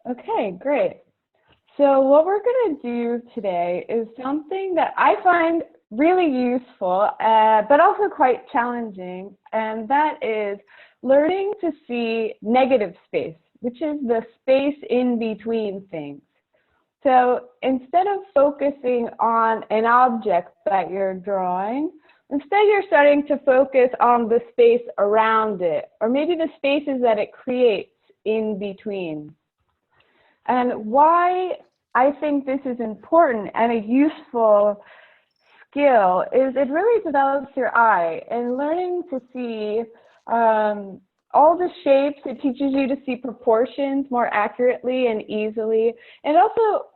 Okay, great. So what we're going to do today is something that I find really useful, but also quite challenging, and that is learning to see negative space, which is the space in between things. So instead of focusing on an object that you're drawing, instead you're starting to focus on the space around it, or maybe the spaces that it creates in between. And why I think this is important and a useful skill is it really develops your eye, and learning to see all the shapes. It teaches you to see proportions more accurately and easily. And also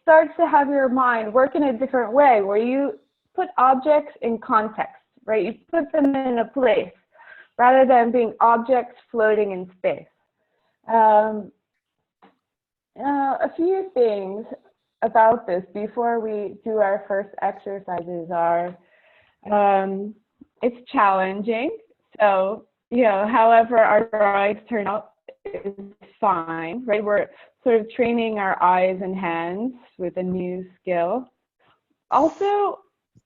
starts to have your mind work in a different way where you put objects in context, right? You put them in a place rather than being objects floating in space. A few things about this before we do our first exercises are it's challenging. So, however our drawings turn out is fine, right? We're sort of training our eyes and hands with a new skill. Also,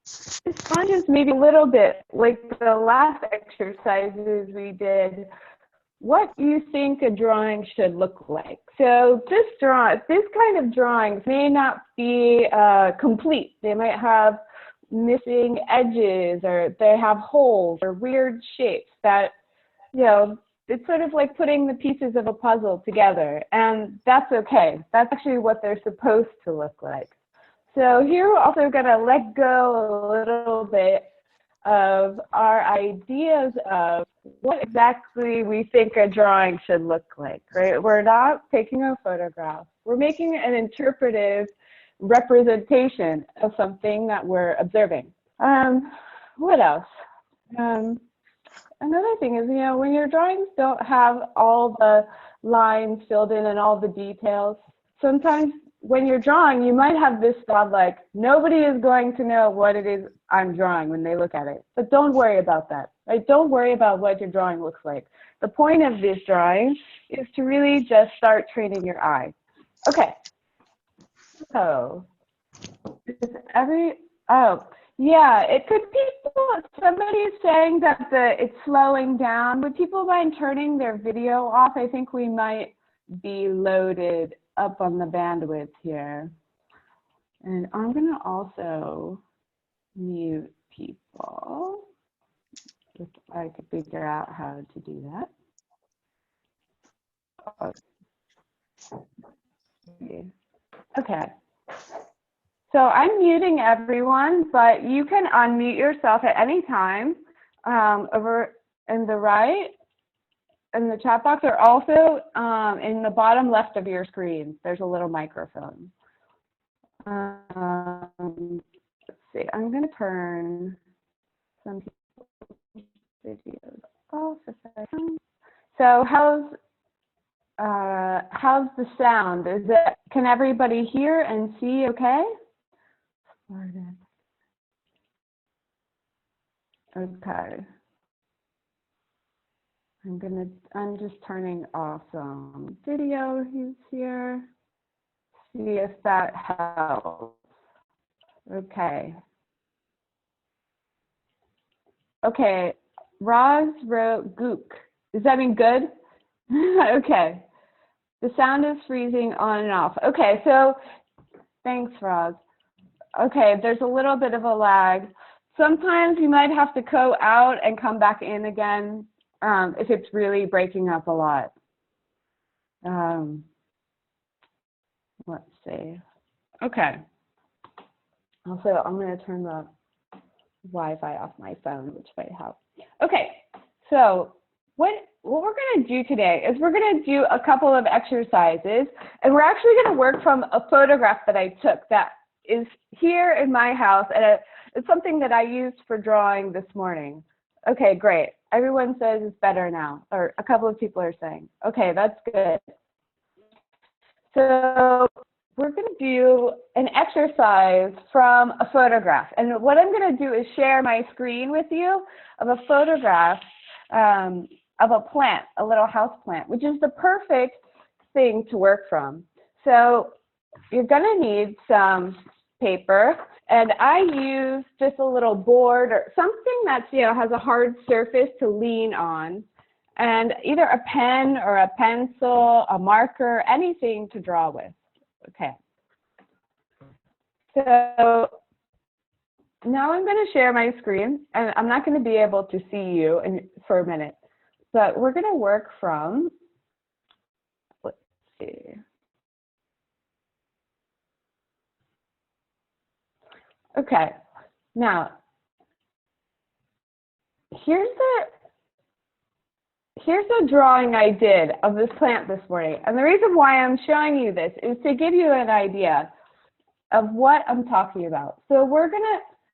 this fun is maybe a little bit like the last exercises we did, what you think a drawing should look like. So this kind of drawings may not be complete. They might have missing edges, or they have holes or weird shapes that, it's sort of like putting the pieces of a puzzle together, and that's okay. That's actually what they're supposed to look like. So here we're also going to let go a little bit of our ideas of what exactly we think a drawing should look like, right? We're not taking a photograph. We're making an interpretive representation of something that we're observing. What else? Another thing is, when your drawings don't have all the lines filled in and all the details, sometimes when you're drawing, you might have this thought like, nobody is going to know what it is I'm drawing when they look at it. But don't worry about that, right? Don't worry about what your drawing looks like. The point of this drawing is to really just start training your eye. Okay. So, yeah, it could be, somebody is saying that it's slowing down. Would people mind turning their video off? I think we might be loaded up on the bandwidth here. And I'm going to also mute people if I could figure out how to do that. Okay. So I'm muting everyone, but you can unmute yourself at any time over in the right in the chat box, or also in the bottom left of your screen. There's a little microphone. Let's see. I'm going to turn some people's videos off if I can. So how's the sound? Can everybody hear and see okay? Okay. I'm just turning off some video here. See if that helps. Okay. Okay. Roz wrote gook. Does that mean good? Okay. The sound is freezing on and off. Okay, so thanks, Roz. Okay, there's a little bit of a lag. Sometimes you might have to go out and come back in again if it's really breaking up a lot. Let's see. Okay. Also, I'm going to turn the Wi-Fi off my phone, which might help. Okay, so what we're going to do today is we're going to do a couple of exercises, and we're actually going to work from a photograph that I took that is here in my house, and it's something that I used for drawing this morning. Okay, great. Everyone says it's better now, or a couple of people are saying. Okay, that's good. So we're going to do an exercise from a photograph. And what I'm going to do is share my screen with you of a photograph of a plant, a little house plant, which is the perfect thing to work from. So you're gonna need some paper, and I use just a little board or something that's, you know, has a hard surface to lean on, and either a pen or a pencil, a marker, anything to draw with. Okay. So now I'm going to share my screen, and I'm not going to be able to see you for a minute, but we're going to work from, let's see. Okay, now here's a drawing I did of this plant this morning, and the reason why I'm showing you this is to give you an idea of what I'm talking about. So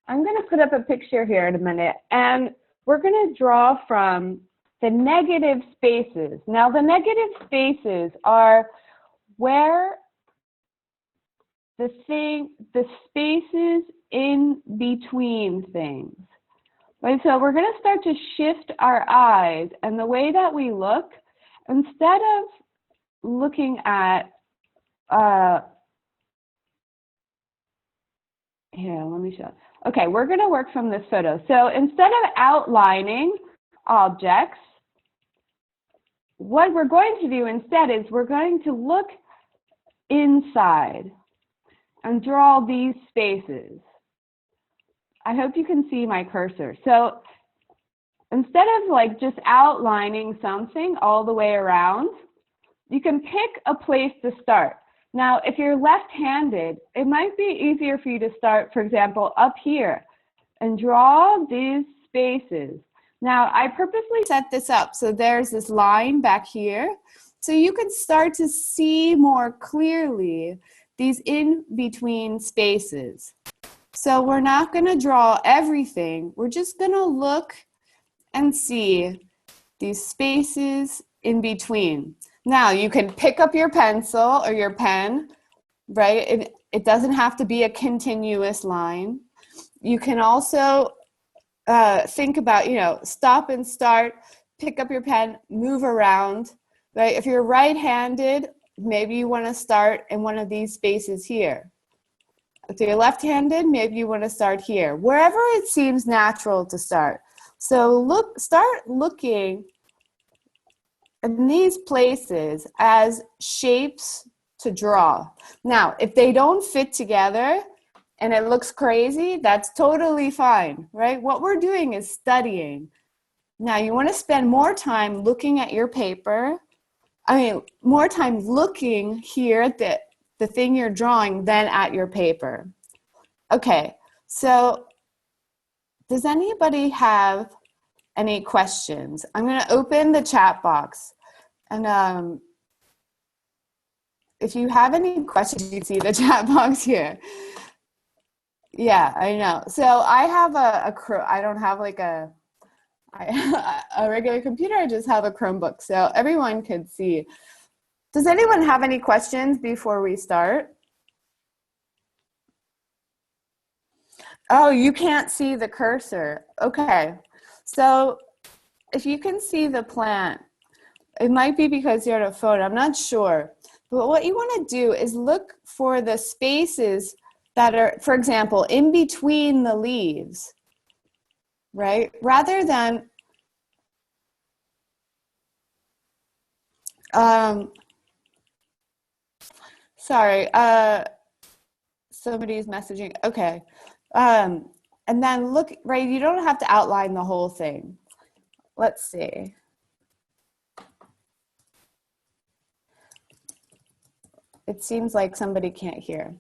I'm gonna put up a picture here in a minute, and we're gonna draw from the negative spaces. Now, the negative spaces are where the spaces in between things. Right, so we're going to start to shift our eyes, and the way that we look, instead of looking at, here, let me show. Okay, we're going to work from this photo. So instead of outlining objects, what we're going to do instead is we're going to look inside and draw these spaces. I hope you can see my cursor. So instead of like just outlining something all the way around, you can pick a place to start. Now, if you're left-handed, it might be easier for you to start, for example, up here and draw these spaces. Now, I purposely set this up so there's this line back here, so you can start to see more clearly these in-between spaces. So we're not going to draw everything. We're just going to look and see these spaces in between. Now, you can pick up your pencil or your pen, right? It doesn't have to be a continuous line. You can also think about, you know, stop and start, pick up your pen, move around, right? If you're right-handed, maybe you want to start in one of these spaces here. If you're left-handed, maybe you want to start here. Wherever it seems natural to start. So start looking in these places as shapes to draw. Now, if they don't fit together and it looks crazy, that's totally fine, right? What we're doing is studying. Now, you want to spend more time looking at your paper. More time looking here at the thing you're drawing than at your paper. Okay, so does anybody have any questions? I'm going to open the chat box. And if you have any questions, you can see the chat box here. Yeah, I know. So I have I don't have like a regular computer. I just have a Chromebook, so everyone could see. Does anyone have any questions before we start? Oh, you can't see the cursor. Okay. So if you can see the plant, it might be because you're on a phone. I'm not sure. But what you want to do is look for the spaces that are, for example, in between the leaves, right? Rather than, sorry, somebody's messaging. Okay. And then look, right, you don't have to outline the whole thing. Let's see. It seems like somebody can't hear.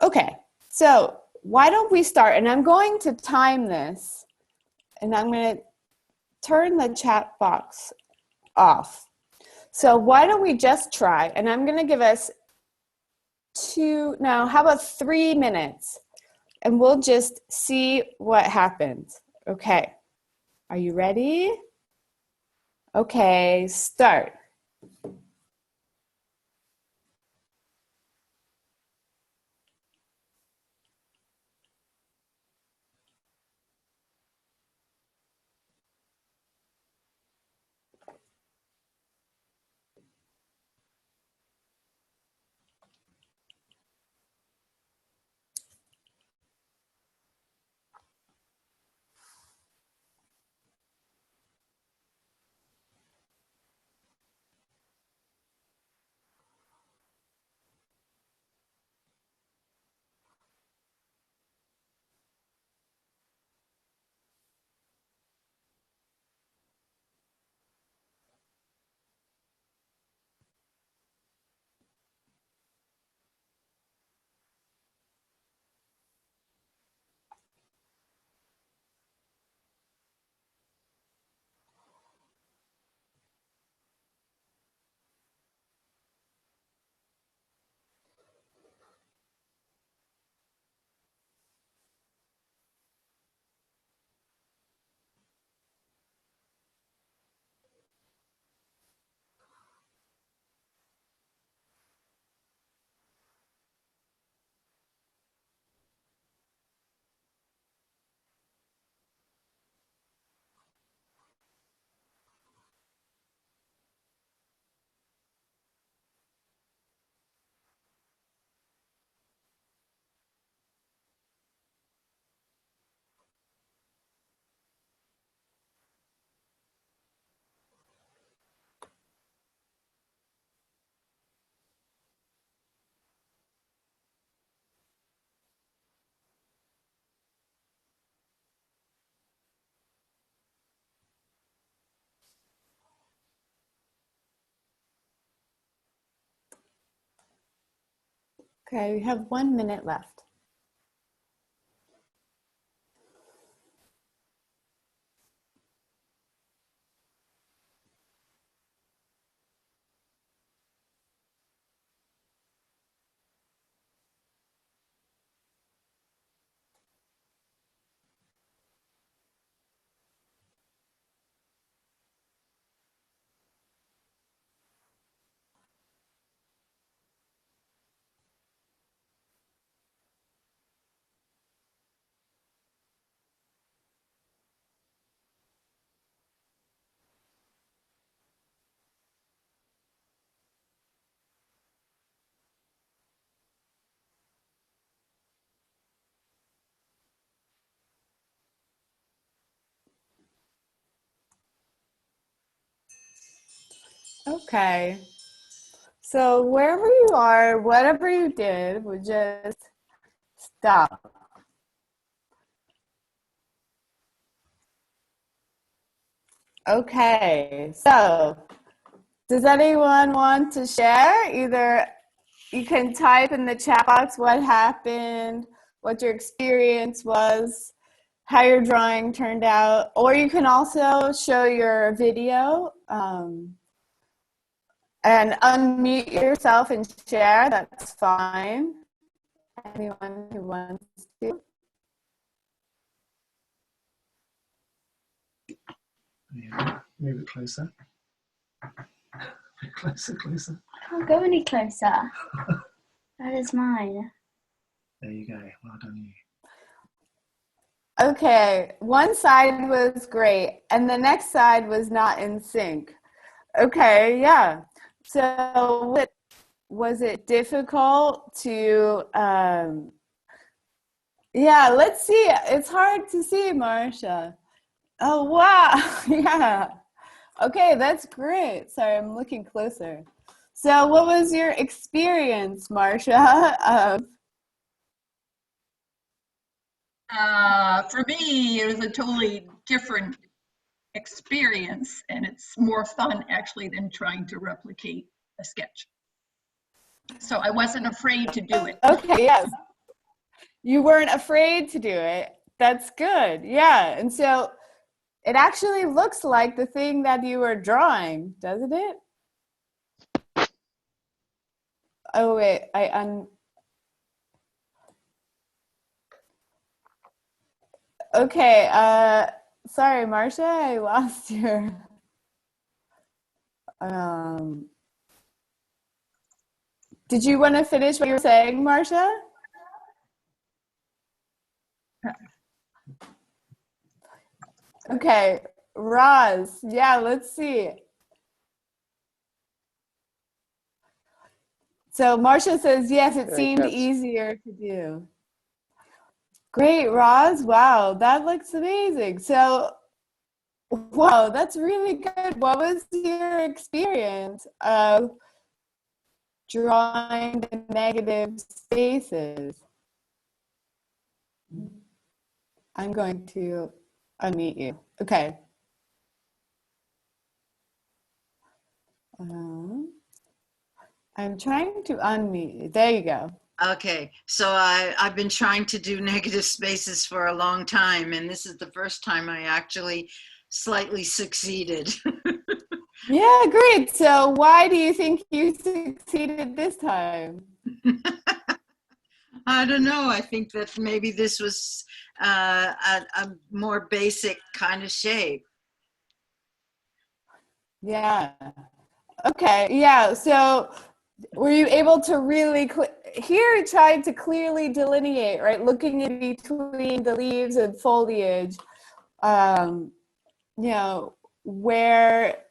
Okay, so why don't we start? And I'm going to time this, and I'm going to turn the chat box off. So why don't we just try? And I'm going to give us how about 3 minutes? And we'll just see what happens. Okay, are you ready? Okay, start. Okay, we have 1 minute left. Okay. So wherever you are, whatever you did, would just stop. Okay. So does anyone want to share? Either you can type in the chat box what happened, what your experience was, how your drawing turned out, or you can also show your video and unmute yourself and share. That's fine. Anyone who wants to. Yeah, move it closer. Closer, closer. I can't go any closer. That is mine. There you go. Well done, you. Okay, one side was great, and the next side was not in sync. Okay, yeah. So was it difficult to, yeah, let's see. It's hard to see, Marcia. Oh, wow. Yeah. Okay, that's great. Sorry, I'm looking closer. So what was your experience, Marcia? For me, it was a totally different experience, and it's more fun actually than trying to replicate a sketch. So I wasn't afraid to do it. Okay, yes. You weren't afraid to do it. That's good. Yeah. And so it actually looks like the thing that you were drawing, doesn't it? Oh, wait. Okay. Sorry, Marcia. I lost your... Did you want to finish what you were saying, Marcia? Okay, Roz, yeah, let's see. So Marcia says, yes, it seemed easier to do. Great, Roz. Wow, that looks amazing. So, wow, that's really good. What was your experience of drawing the negative spaces? I'm going to unmute you. Okay. I'm trying to unmute you. There you go. Okay, so I've been trying to do negative spaces for a long time, and this is the first time I actually slightly succeeded. Yeah, great. So why do you think you succeeded this time? I don't know. I think that maybe this was a more basic kind of shape. Yeah. Okay. Yeah. So were you able to really here tried to clearly delineate, right? Looking in between the leaves and foliage, you know, where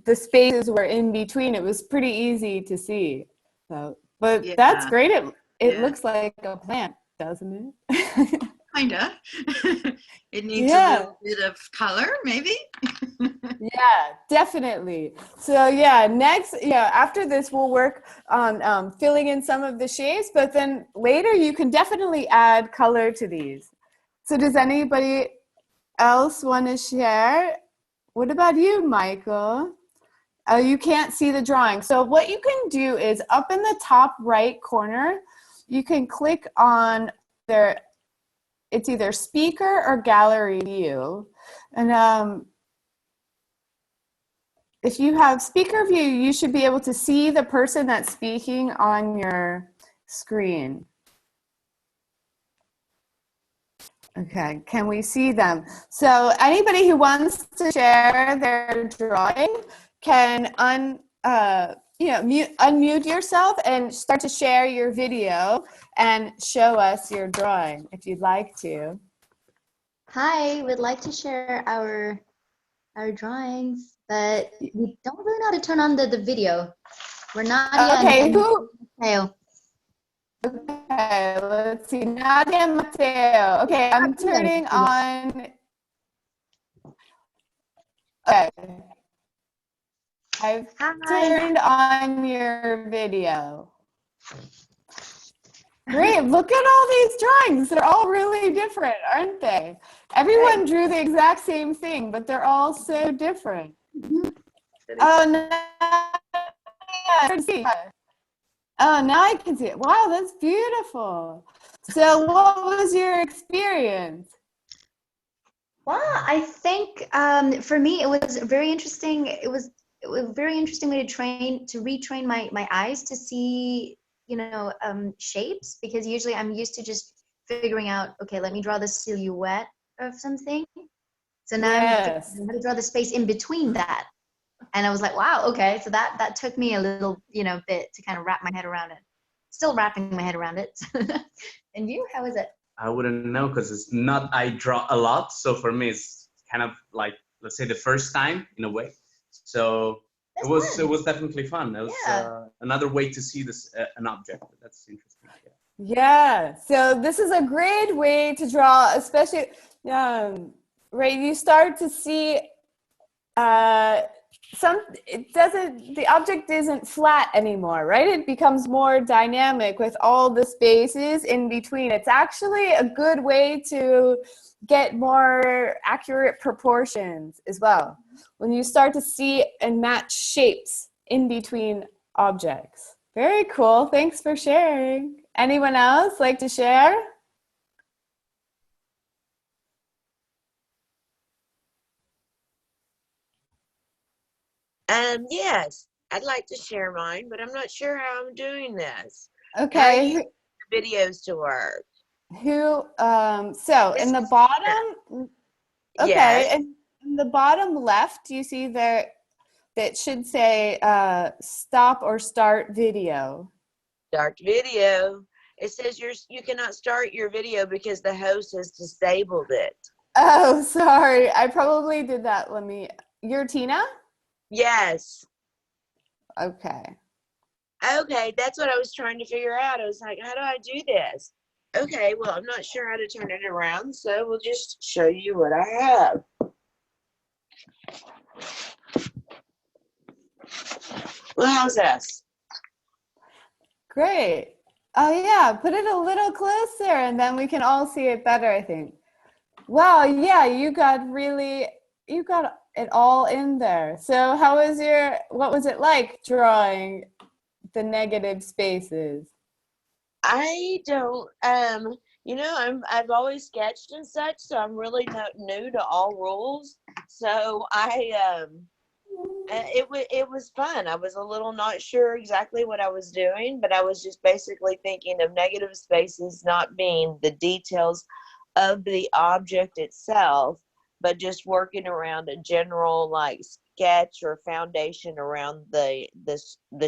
the spaces were in between. It was pretty easy to see. So, but yeah, that's great. It looks like a plant, doesn't it? Kinda. It needs a little bit of color, maybe. Yeah, definitely. So yeah, next, after this we'll work on filling in some of the shapes, but then later you can definitely add color to these. So does anybody else want to share? What about you, Michael? You can't see the drawing. So what you can do is up in the top right corner, you can click on it's either speaker or gallery view. And if you have speaker view, you should be able to see the person that's speaking on your screen. Okay, can we see them? So anybody who wants to share their drawing can unmute yourself and start to share your video and show us your drawing if you'd like to. Hi, we'd like to share our drawings, but we don't really know how to turn on the video. We're Nadia Okay, and Matteo. Okay, let's see. Nadia Matteo. Okay, I'm turning on. Okay. I've turned on your video. Great, look at all these drawings. They're all really different, aren't they? Everyone drew the exact same thing, but they're all so different. Oh, no. Oh, now I can see it. Wow, that's beautiful. So what was your experience? Well, I think for me it was very interesting. It was a very interesting way to retrain my eyes to see, shapes, because usually I'm used to just figuring out, okay, let me draw the silhouette of something. So now I'm figuring out how to draw the space in between that. And I was like, wow, okay. So that took me a little, bit to kind of wrap my head around it. Still wrapping my head around it. And you, how is it? I wouldn't know, because it's not, I draw a lot. So for me, it's kind of like, let's say, the first time in a way. So it was definitely fun. It was another way to see this, an object. That's interesting. Yeah. So this is a great way to draw, especially, right? You start to see, the object isn't flat anymore, right? It becomes more dynamic with all the spaces in between. It's actually a good way to get more accurate proportions as well. When you start to see and match shapes in between objects. Very cool. Thanks for sharing. Anyone else like to share? Yes, I'd like to share mine, but I'm not sure how I'm doing this. Okay. How do you get videos to work? So in the bottom, okay, Yes. and in the bottom left, you see there that should say stop or start video. Start video. It says you cannot start your video because the host has disabled it. Oh, sorry. I probably did that. You're Tina? Yes. Okay. Okay, that's what I was trying to figure out. I was like, how do I do this? Okay, well, I'm not sure how to turn it around, so we'll just show you what I have. Well, how's this? Great. Oh yeah, put it a little closer and then we can all see it better, I think. Wow, yeah, you got it all in there. So what was it like drawing the negative spaces? I don't, I've always sketched and such, so I'm really not new to all rules. So it was fun. I was a little not sure exactly what I was doing, but I was just basically thinking of negative spaces not being the details of the object itself, but just working around a general like sketch or foundation around the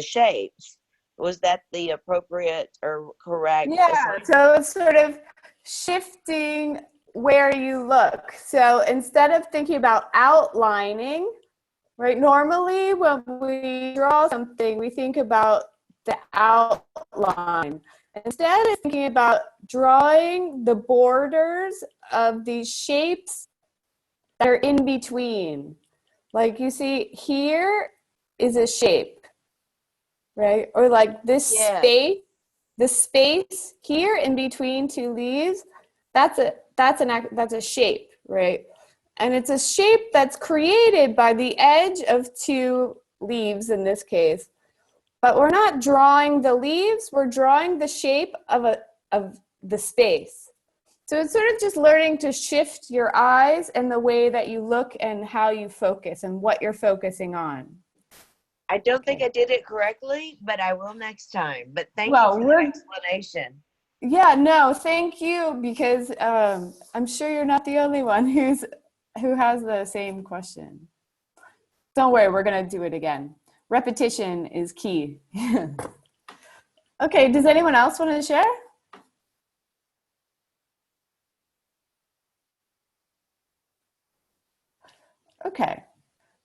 shapes. Was that the appropriate or correct? Yeah, so it's sort of shifting where you look. So instead of thinking about outlining, right, normally when we draw something, we think about the outline. Instead of thinking about drawing the borders of these shapes that are in between. Like you see, here is a shape, right? Or like this space, the space here in between two leaves, that's a shape, right? And it's a shape that's created by the edge of two leaves in this case. but we're not drawing the leaves, we're drawing the shape of the space. So it's sort of just learning to shift your eyes and the way that you look and how you focus and what you're focusing on. I don't think I did it correctly, but I will next time. But thank you Well, for the explanation. Yeah, no, thank you, because I'm sure you're not the only one who has the same question. Don't worry, we're gonna do it again. Repetition is key. Okay, does anyone else want to share? Okay,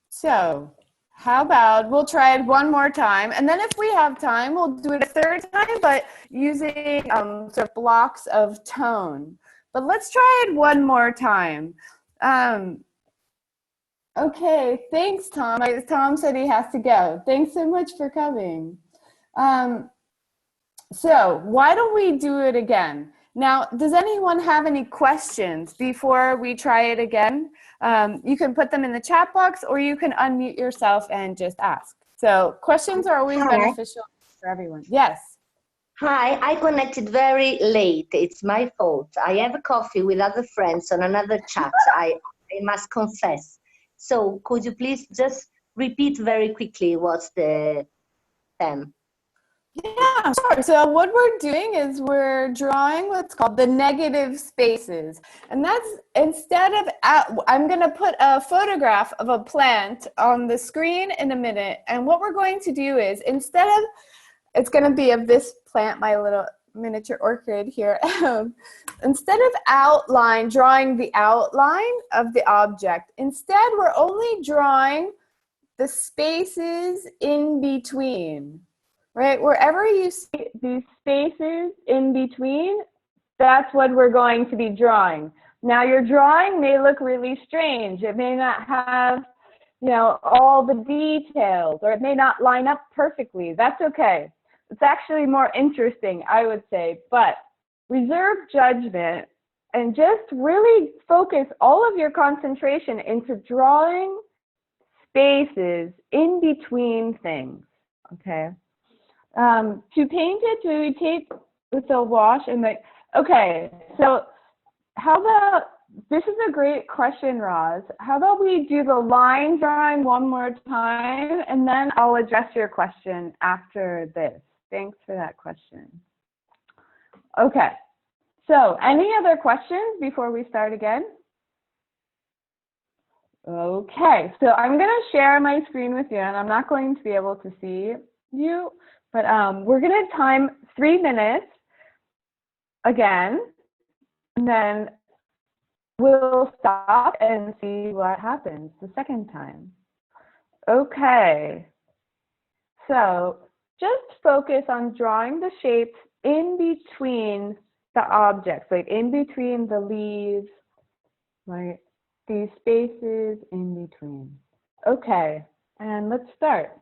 so how about we'll try it one more time, and then if we have time, we'll do it a third time, but using sort of blocks of tone. But let's try it one more time. Okay, thanks, Tom. Tom said he has to go. Thanks so much for coming. So why don't we do it again? Now, does anyone have any questions before we try it again? You can put them in the chat box, or you can unmute yourself and just ask. So questions are always beneficial for everyone. Yes. Hi, I connected very late. It's my fault. I have a coffee with other friends on another chat. I must confess. So could you please just repeat very quickly what's the theme? Yeah, sure. So what we're doing is we're drawing what's called the negative spaces. And that's instead of, I'm going to put a photograph of a plant on the screen in a minute. And what we're going to do is instead of, it's going to be of this plant, my little miniature orchid here. Instead of drawing the outline of the object, instead we're only drawing the spaces in between. Right, wherever you see these spaces in between, that's what we're going to be drawing. Now your drawing may look really strange. It may not have, all the details, or it may not line up perfectly. That's okay. It's actually more interesting, I would say, but reserve judgment and just really focus all of your concentration into drawing spaces in between things, okay? To paint it, do we tape with the wash and okay, so how about, this is a great question, Roz. How about we do the line drawing one more time, and then I'll address your question after this. Thanks for that question. Okay, so any other questions before we start again? Okay, so I'm going to share my screen with you, and I'm not going to be able to see you. But we're going to time 3 minutes again, and then we'll stop and see what happens the second time. Okay, so just focus on drawing the shapes in between the objects, like in between the leaves, like these spaces in between. Okay, and let's start.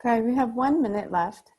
Okay, we have 1 minute left.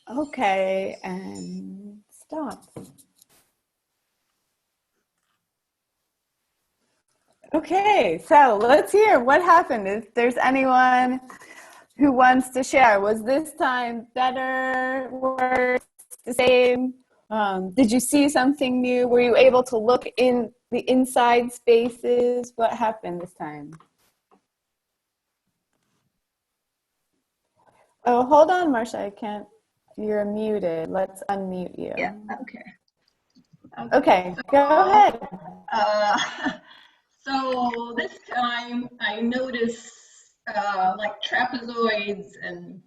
Okay, and stop. Okay, so let's hear what happened. If there's anyone who wants to share, was this time better, worse, the same? Did you see something new? Were you able to look in the inside spaces? What happened this time? Oh, hold on, Marcia, I can't. You're muted. Let's unmute you. Yeah, okay. Okay, So, go ahead. So this time I noticed like trapezoids and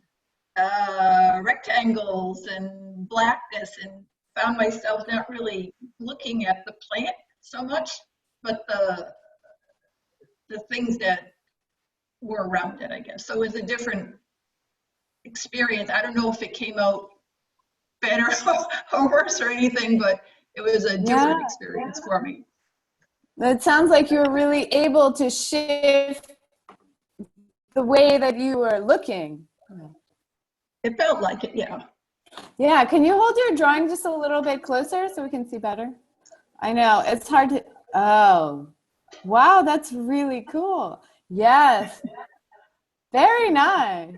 rectangles and blackness, and found myself not really looking at the plant so much, but the things that were around it, I guess. So it was a different experience. I don't know if it came out better or worse or anything, but it was a different experience for me. It sounds like you were really able to shift the way that you were looking. It felt like it, yeah. Yeah, can you hold your drawing just a little bit closer so we can see better? I know, it's hard to, oh, wow, that's really cool. Yes, very nice.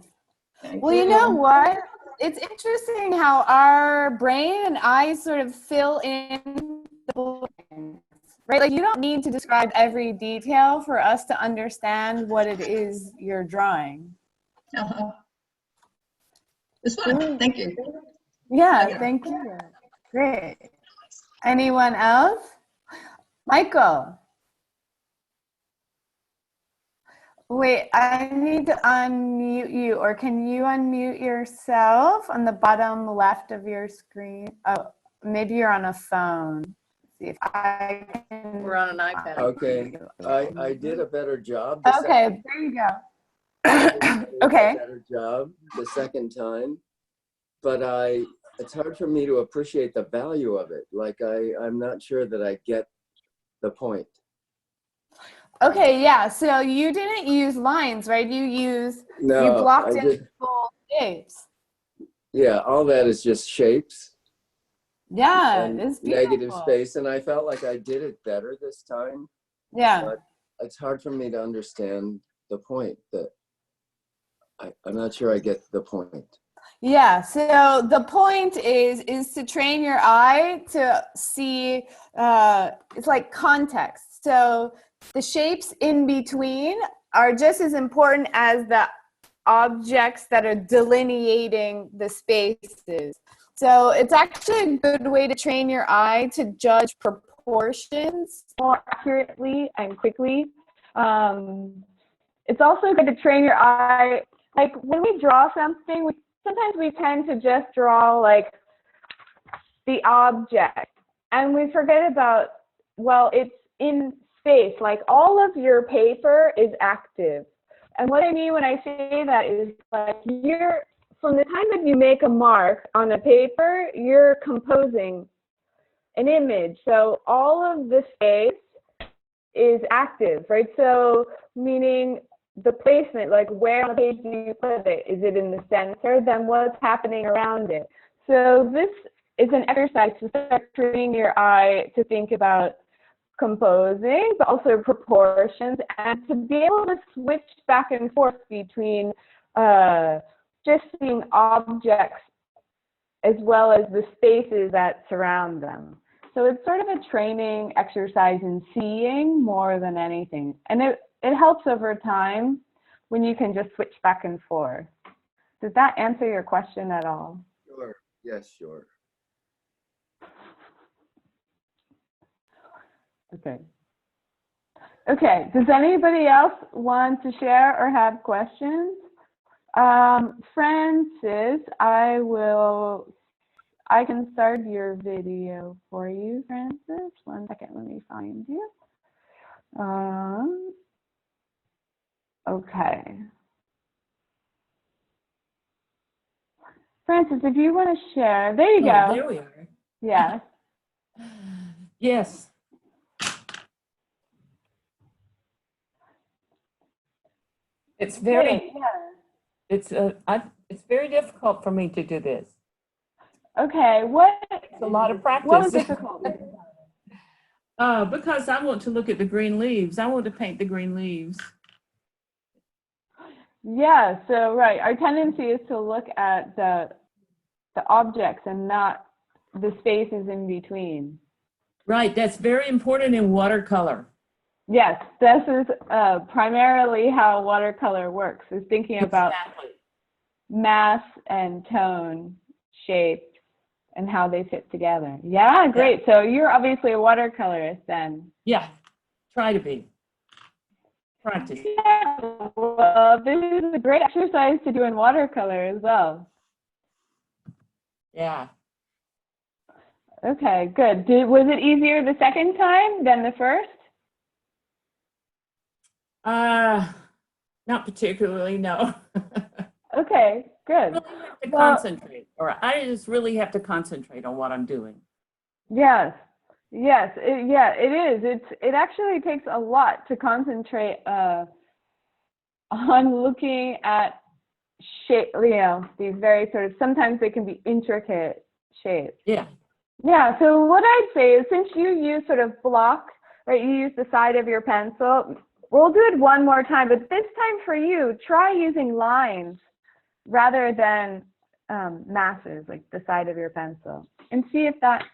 Well, you know what? It's interesting how our brain and eyes sort of fill in the blanks, right? Like you don't need to describe every detail for us to understand what it is you're drawing. It's fun. Thank you. Yeah, thank you. Great. Anyone else? Michael. Wait, I need to unmute you, or can you unmute yourself on the bottom left of your screen? Oh, maybe you're on a phone. Let's see if I can. We're on an iPad. Okay, I did a better job. Okay, there you go. Okay. Better job the second time, but it's hard for me to appreciate the value of it. Like I'm not sure that I get the point. Okay, yeah, so you didn't use lines, right? You blocked in full shapes. Yeah, all that is just shapes. Yeah, it's beautiful. Negative space, and I felt like I did it better this time. Yeah. But it's hard for me to understand the point. That I'm not sure I get the point. Yeah, so the point is to train your eye to see, it's like context. So the shapes in between are just as important as the objects that are delineating the spaces. So it's actually a good way to train your eye to judge proportions more accurately and quickly. It's also good to train your eye, like when we draw something, sometimes we tend to just draw like the object and we forget about, well, it's in space. Like all of your paper is active. And what I mean when I say that is like from the time that you make a mark on a paper, you're composing an image. So all of the space is active, right? So meaning the placement, like where on the page do you put it? Is it in the center? Then what's happening around it? So this is an exercise to start training your eye to think about composing, but also proportions, and to be able to switch back and forth between just seeing objects as well as the spaces that surround them. So it's sort of a training exercise in seeing more than anything. And it helps over time when you can just switch back and forth. Does that answer your question at all? Sure. Yes, sure. Okay. Okay, does anybody else want to share or have questions? Francis, I can start your video for you, Francis. 1 second, let me find you. Okay. Francis, if you want to share, there you go. There we are. Yes. Yes. It's very, Great, yeah. it's very difficult for me to do this. Okay, It's a lot of practice. what was difficult? Because I want to look at the green leaves. I want to paint the green leaves. Yeah, so right, our tendency is to look at the objects and not the spaces in between. Right, that's very important in watercolor. Yes, this is primarily how watercolor works, is thinking about mass and tone, shape, and how they fit together. Yeah, great. So you're obviously a watercolorist then. Yeah, try to be. Practice. Yeah, well, this is a great exercise to do in watercolor as well. Yeah. Okay, good. Was it easier the second time than the first? Not particularly, no. Okay, good. Really have to concentrate, or I just really have to concentrate on what I'm doing. Yes, yes, it is. It actually takes a lot to concentrate on looking at shape. You know, these very sort of, sometimes they can be intricate shapes. Yeah. Yeah. So what I'd say is, since you use sort of block, right? You use the side of your pencil. We'll do it one more time, but this time for you, try using lines rather than masses, like the side of your pencil, and see if that,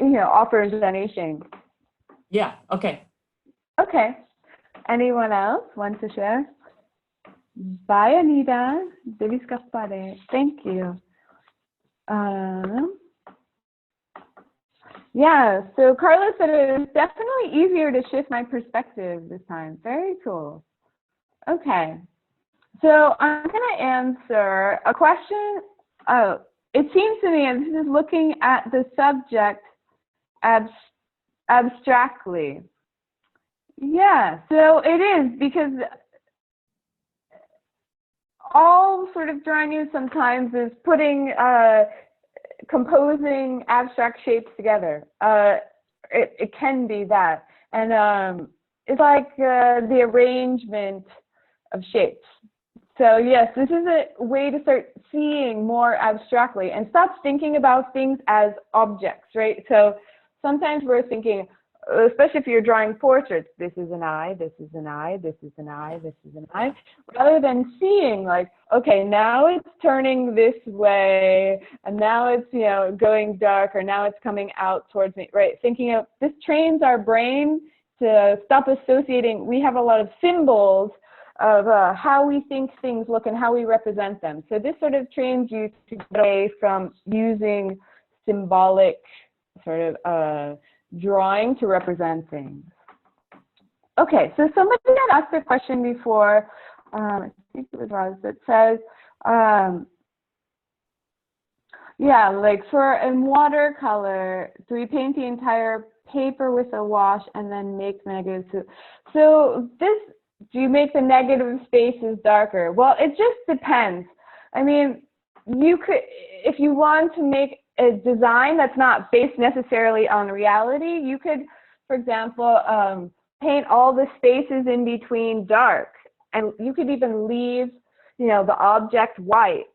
offers anything. Yeah, okay. Okay. Anyone else want to share? Bye, Anita. Devi scappare. Thank you. Yeah, so Carla said it was definitely easier to shift my perspective this time. Very cool. Okay. So I'm going to answer a question. Oh, it seems to me, and this is looking at the subject abstractly. Yeah, so it is, because all sort of drawing is sometimes is putting, composing abstract shapes together. It can be that. And it's like the arrangement of shapes. So yes, this is a way to start seeing more abstractly and stop thinking about things as objects, right? So sometimes we're thinking, especially if you're drawing portraits, this is an eye, this is an eye, this is an eye, this is an eye, rather than seeing like, okay, now it's turning this way, and now it's, going dark, or now it's coming out towards me, right? Thinking of, this trains our brain to stop associating. We have a lot of symbols of how we think things look and how we represent them. So this sort of trains you to get away from using symbolic sort of drawing to represent things. Okay, so somebody had asked a question before, I think it was Roz, that says, yeah, like in watercolor, do we paint the entire paper with a wash and then make negatives? So do you make the negative spaces darker? Well, it just depends. I mean, you could, if you want to make a design that's not based necessarily on reality, you could, for example, paint all the spaces in between dark, and you could even leave, the object white.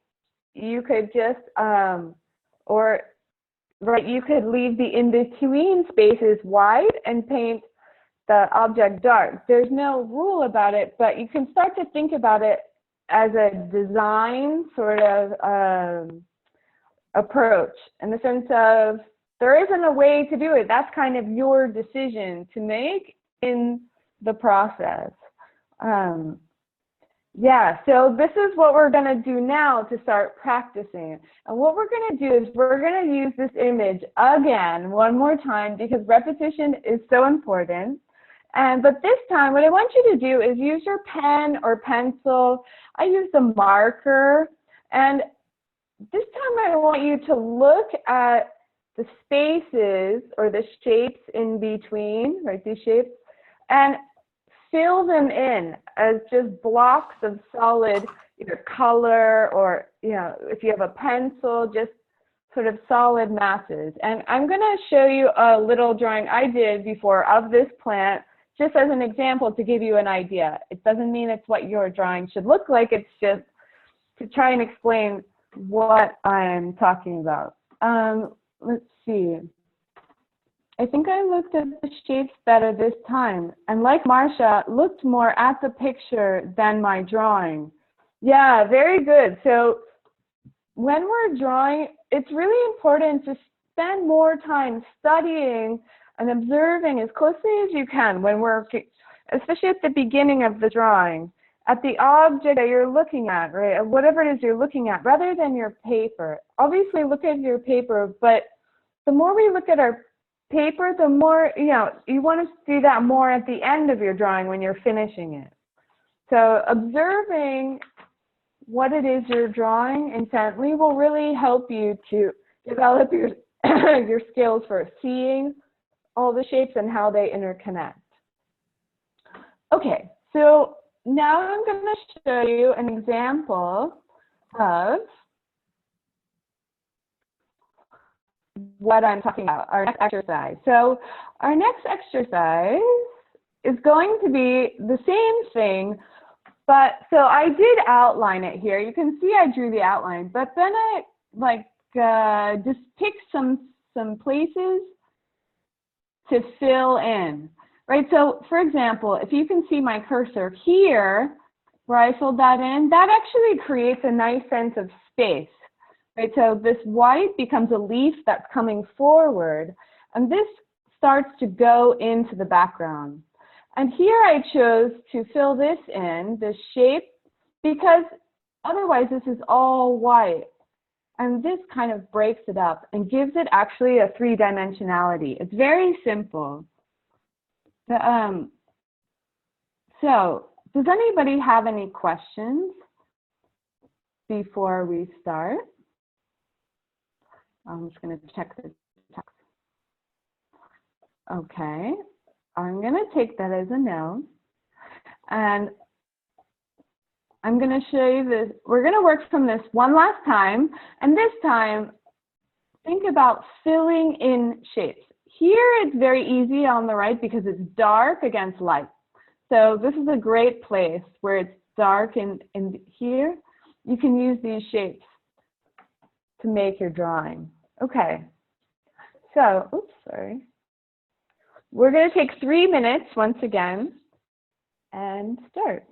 You could just, you could leave the in-between spaces white and paint the object dark. There's no rule about it, but you can start to think about it as a design sort of approach, in the sense of there isn't a way to do it. That's kind of your decision to make in the process. Yeah, so this is what we're going to do now to start practicing. And what we're going to do is we're going to use this image again one more time because repetition is so important. But this time, what I want you to do is use your pen or pencil. I use the marker. And this time I want you to look at the spaces or the shapes in between, right, these shapes, and fill them in as just blocks of solid either color or, you know, if you have a pencil, just sort of solid masses. And I'm going to show you a little drawing I did before of this plant, just as an example to give you an idea. It doesn't mean it's what your drawing should look like. It's just to try and explain what I'm talking about. Let's see. I think I looked at the shapes better this time. And like Marsha, looked more at the picture than my drawing. Yeah, very good. So when we're drawing, it's really important to spend more time studying and observing as closely as you can when we're, especially at the beginning of the drawing, at the object that you're looking at, right? Whatever it is you're looking at, rather than your paper. Obviously, look at your paper, but the more we look at our paper, the more, you know, you want to do that more at the end of your drawing when you're finishing it. So observing what it is you're drawing intently will really help you to develop your, your skills for seeing all the shapes and how they interconnect. Okay, so now I'm going to show you an example of what I'm talking about, our next exercise. So our next exercise is going to be the same thing, but so I did outline it here. You can see I drew the outline, but then I just picked some places to fill in, right? So for example, if you can see my cursor here, where I filled that in, that actually creates a nice sense of space. Right, so this white becomes a leaf that's coming forward, and this starts to go into the background. And here I chose to fill this in, this shape, because otherwise this is all white. And this kind of breaks it up and gives it actually a three-dimensionality. It's very simple. So, does anybody have any questions before we start? I'm just going to check the text. Okay, I'm going to take that as a no. And I'm going to show you this. We're going to work from this one last time. And this time, think about filling in shapes. Here it's very easy on the right because it's dark against light. So this is a great place where it's dark in here. You can use these shapes to make your drawing. Okay, so, oops, sorry. We're going to take 3 minutes once again and start.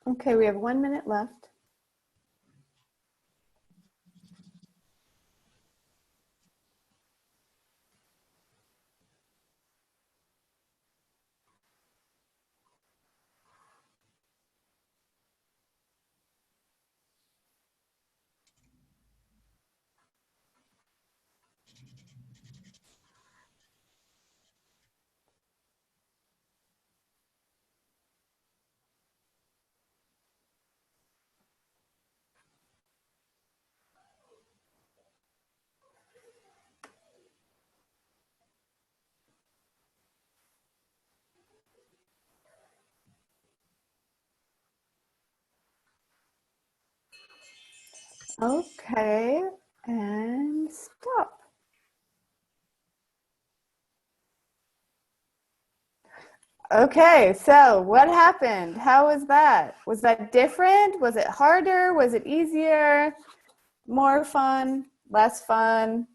Okay, we have 1 minute left. Okay, and stop. Okay, so what happened? How was that? Was that different? Was it harder? Was it easier? More fun? Less fun?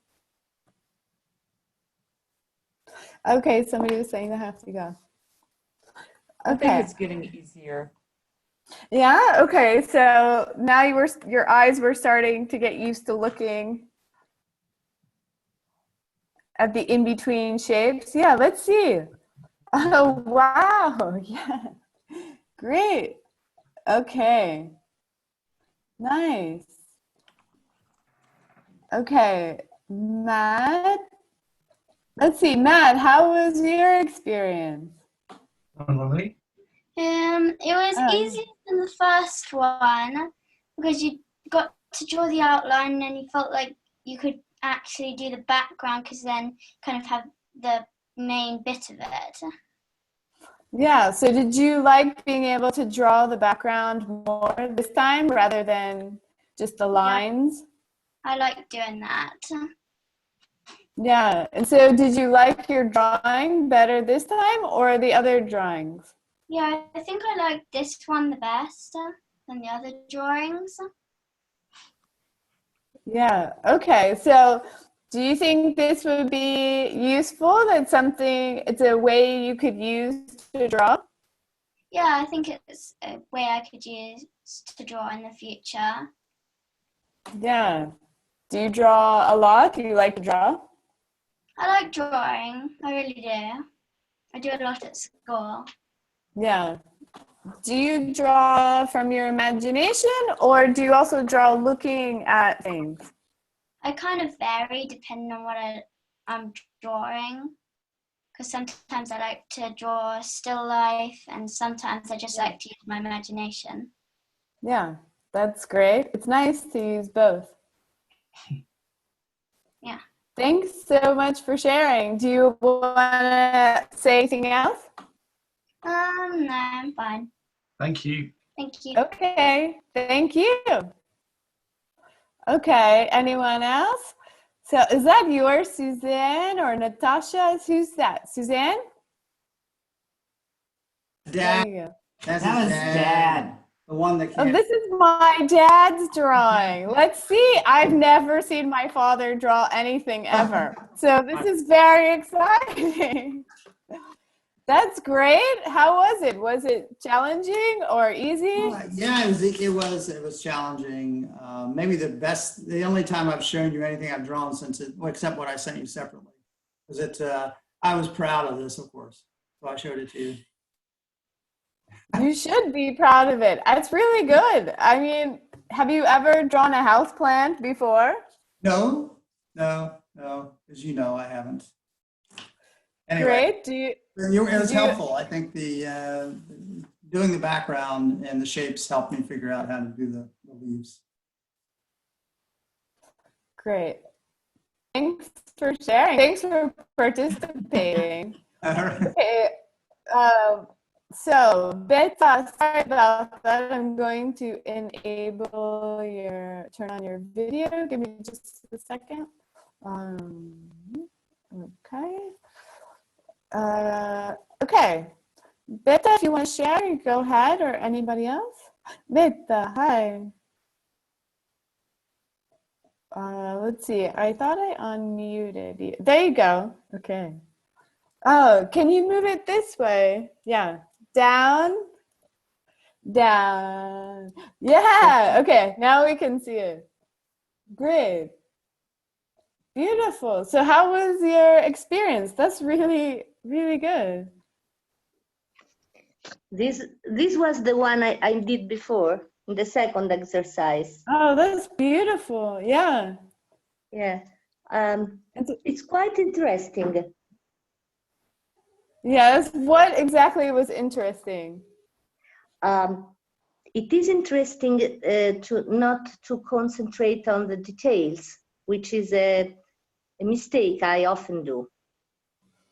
Okay, somebody was saying they have to go. I think Okay. it's getting easier. Yeah, okay, so now your eyes were starting to get used to looking at the in-between shapes. Yeah, let's see. Oh, wow. Yeah. Great. Okay. Nice. Okay. Matt. Let's see. Matt, how was your experience? Emily? It was easier than the first one because you got to draw the outline and you felt like you could actually do the background because then kind of have the main bit of it. Yeah, so did you like being able to draw the background more this time rather than just the lines? I like doing that. Yeah, and so did you like your drawing better this time or the other drawings? Yeah, I think I like this one the best than the other drawings. Yeah, okay, so do you think this would be useful? That's something, it's a way you could use to draw? Yeah, I think it's a way I could use to draw in the future. Yeah. Do you draw a lot? Do you like to draw? I like drawing, I really do. I do a lot at school. Yeah. Do you draw from your imagination or do you also draw looking at things? I kind of vary depending on what I'm drawing. Because sometimes I like to draw still life and sometimes I just like to use my imagination. Yeah, that's great. It's nice to use both. Yeah. Thanks so much for sharing. Do you want to say anything else? No, I'm fine. Thank you. Thank you. Okay, thank you. Okay, anyone else? So is that yours, Suzanne or Natasha? Who's that? Suzanne? Dad. There you go. That's That was Dad. The one that Oh, can't. this is my dad's drawing. Let's see. I've never seen my father draw anything ever. So this is very exciting. That's great. How was it? Was it challenging or easy? Yeah, it was challenging. Maybe the only time I've shown you anything I've drawn since except what I sent you separately. Was I was proud of this, of course. So I showed it to you. You should be proud of it. It's really good. I mean, have you ever drawn a house plant before? No. As you know, I haven't. Anyway, Great. it was helpful. I think doing the background and the shapes helped me figure out how to do the leaves. Great. Thanks for sharing. Thanks for participating. Okay. So, Beta, sorry about that. I'm going to turn on your video. Give me just a second. Okay. Okay. Beta, if you want to share, you go ahead, or anybody else. Beta, hi. Let's see. I thought I unmuted you. There you go. Okay. Oh, can you move it this way? Yeah. Down. Down. Yeah. Okay. Now we can see it. Great. Beautiful. So how was your experience? That's really, really good. This was the one I did before, the second exercise. Oh, that's beautiful. Yeah. Yeah. It's quite interesting. Yes. What exactly was interesting? It is interesting to not to concentrate on the details, which is a mistake I often do.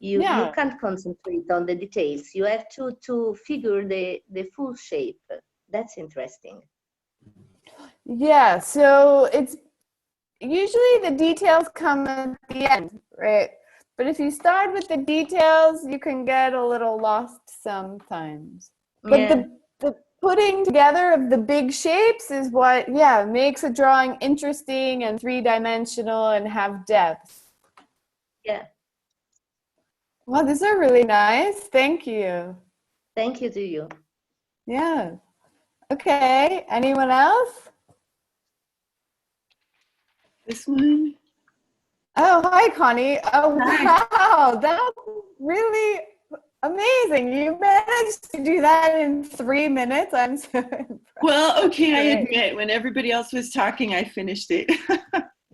You can't concentrate on the details. You have to figure the full shape. That's interesting. Yeah, so it's usually the details come at the end, right? But if you start with the details, you can get a little lost sometimes. But the putting together of the big shapes is what, makes a drawing interesting and three-dimensional and have depth. Yeah. Well, these are really nice. Thank you. Thank you to you. Yeah. Okay. Anyone else? This one. Oh, hi, Connie. Oh, Hi. wow. That's really amazing. You managed to do that in 3 minutes. I'm so impressed. Well, okay, I Great. admit, when everybody else was talking, I finished it.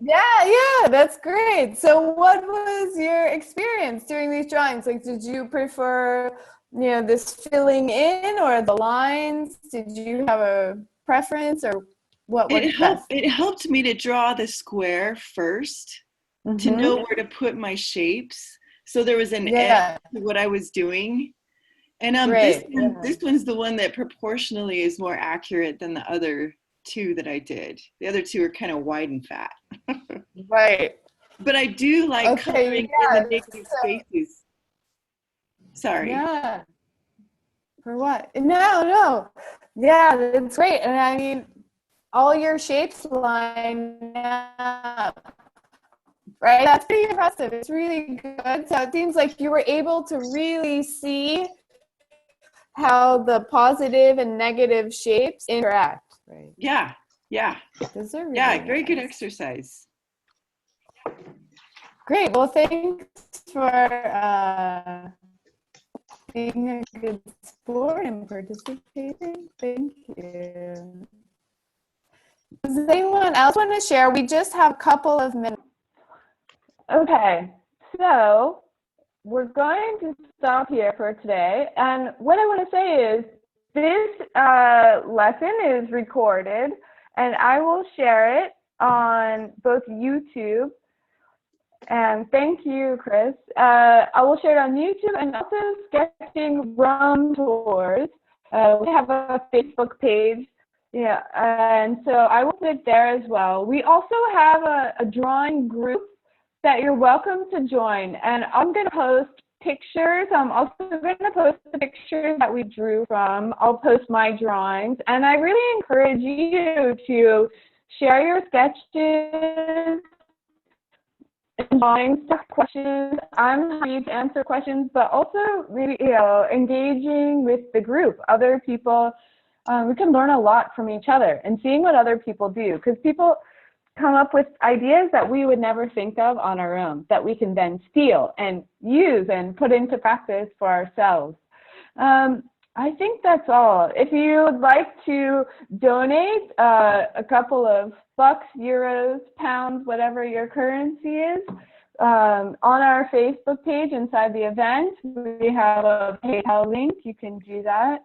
Yeah, that's great. So what was your experience doing these drawings? Like, did you prefer, this filling in or the lines? Did you have a preference or what worked best? It helped me to draw the square first, to know where to put my shapes. So there was an edge to what I was doing. And this one's the one that proportionally is more accurate than the other two that I did. The other two are kind of wide and fat. Right. But I do like coloring in the negative spaces. Sorry. Yeah. For what? No. Yeah, it's great. And I mean, all your shapes line up. Right? That's pretty impressive. It's really good. So it seems like you were able to really see how the positive and negative shapes interact. Right? Yeah. Those are really very good nice. exercise. Great. Well, thanks for being a good sport and participating. Thank you. Does anyone else want to share? We just have a couple of minutes. Okay, so we're going to stop here for today. And what I want to say is this lesson is recorded, and I will share it on both YouTube. And thank you, Chris. I will share it on YouTube and also Sketching Rome Tours. We have a Facebook page. Yeah, and so I will put it there as well. We also have a drawing group that you're welcome to join. And I'm going to post pictures. I'm also going to post the pictures that we drew from. I'll post my drawings. And I really encourage you to share your sketches, drawings, questions. I'm happy to answer questions, but also maybe engaging with the group, other people. We can learn a lot from each other and seeing what other people do, because people come up with ideas that we would never think of on our own, that we can then steal and use and put into practice for ourselves. I think that's all. If you would like to donate a couple of bucks, euros, pounds, whatever your currency is, on our Facebook page inside the event, we have a PayPal link. You can do that.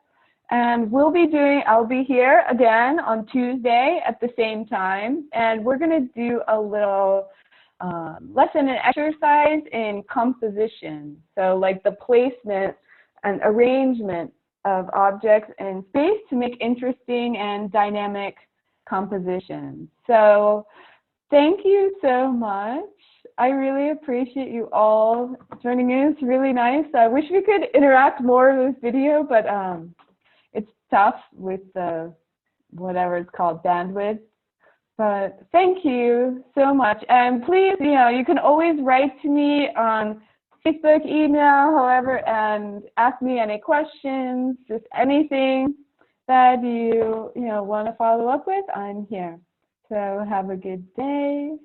And I'll be here again on Tuesday at the same time. And we're going to do a little lesson and exercise in composition. So like the placement and arrangement of objects in space to make interesting and dynamic compositions. So thank you so much. I really appreciate you all joining in. It's really nice. I wish we could interact more with video, but it's tough with the whatever it's called, bandwidth. But thank you so much. And please, you can always write to me on Facebook, email, however, and ask me any questions, just anything. that you want to follow up with, I'm here. So have a good day.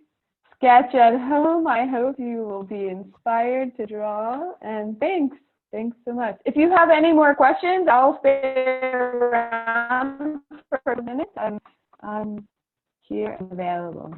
Sketch at home. I hope you will be inspired to draw. And thanks. Thanks so much. If you have any more questions, I'll stay around for a minute. I'm here and available.